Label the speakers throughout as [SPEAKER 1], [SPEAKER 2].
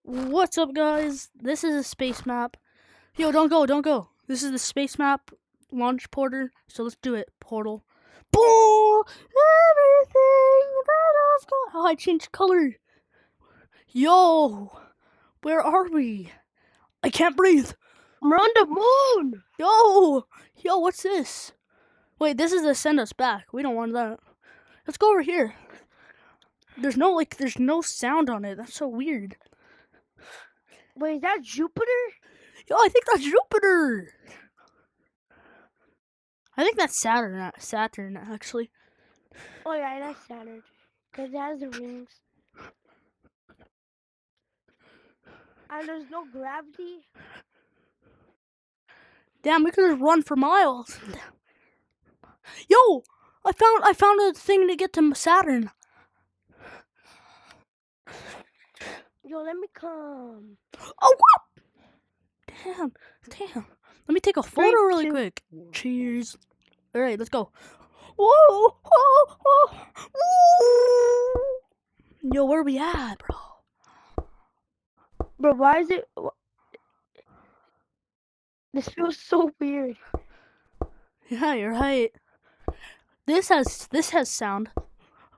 [SPEAKER 1] What's up, guys? This is a space map. Yo, don't go. This is the space map launch porter. So let's do it. Portal. Boom! Everything that I've got. Oh, I changed color. Yo, where are we? I can't breathe.
[SPEAKER 2] We're on the moon.
[SPEAKER 1] Yo, what's this? Wait, this is to send us back. We don't want that. Let's go over here. There's no sound on it. That's so weird.
[SPEAKER 2] Wait, is that Jupiter?
[SPEAKER 1] Yo, I think that's Jupiter. I think that's Saturn, actually.
[SPEAKER 2] Oh yeah, that's Saturn. Cause it has the rings. And there's no gravity.
[SPEAKER 1] Damn, we could just run for miles. Yo, I found a thing to get to Saturn.
[SPEAKER 2] Yo, let me come.
[SPEAKER 1] Oh, what? Damn. Let me take a photo really quick. Cheers. All right, let's go. Whoa. Yo, where are we at, bro?
[SPEAKER 2] Bro, why is it? This feels so weird.
[SPEAKER 1] Yeah, you're right. This has sound.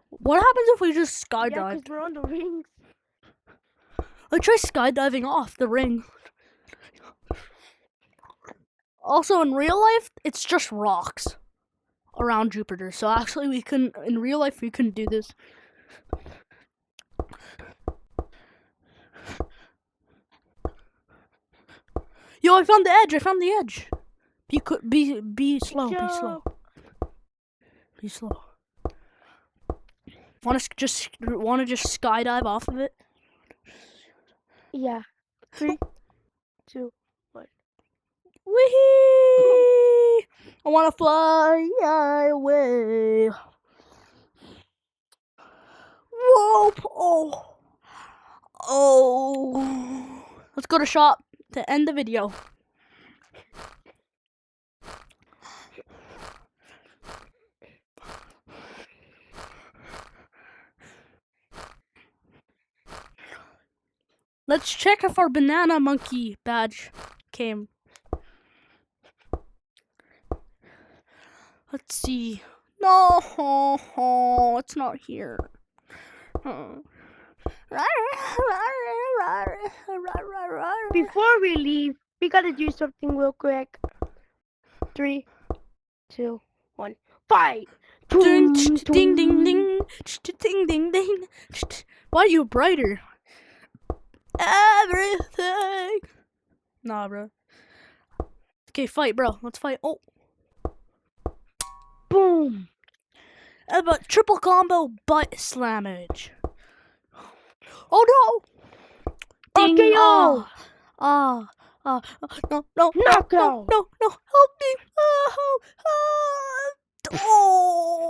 [SPEAKER 1] What happens if we just skydive?
[SPEAKER 2] Yeah, cause we're on the rings.
[SPEAKER 1] Let's try skydiving off the ring. Also, in real life, it's just rocks around Jupiter. So actually, in real life, we couldn't do this. Yo, I found the edge. Be slow. Wanna just skydive off of it?
[SPEAKER 2] Yeah. 3, 2, 1.
[SPEAKER 1] Wee! I wanna fly away. Whoa! Oh! Let's go to shop to end the video. Let's check if our banana monkey badge came. Let's see. No, it's not here.
[SPEAKER 2] Before we leave, we gotta do something real quick. 3, 2, 1. Fight!
[SPEAKER 1] Ding ding ding. Why are you brighter? Everything. Nah, bro. Okay, fight, bro. Let's fight. Oh.
[SPEAKER 2] Boom.
[SPEAKER 1] But triple combo butt slammage. Oh no. Ding.
[SPEAKER 2] RKO.
[SPEAKER 1] No.
[SPEAKER 2] Knockout.
[SPEAKER 1] No. Help me. Oh.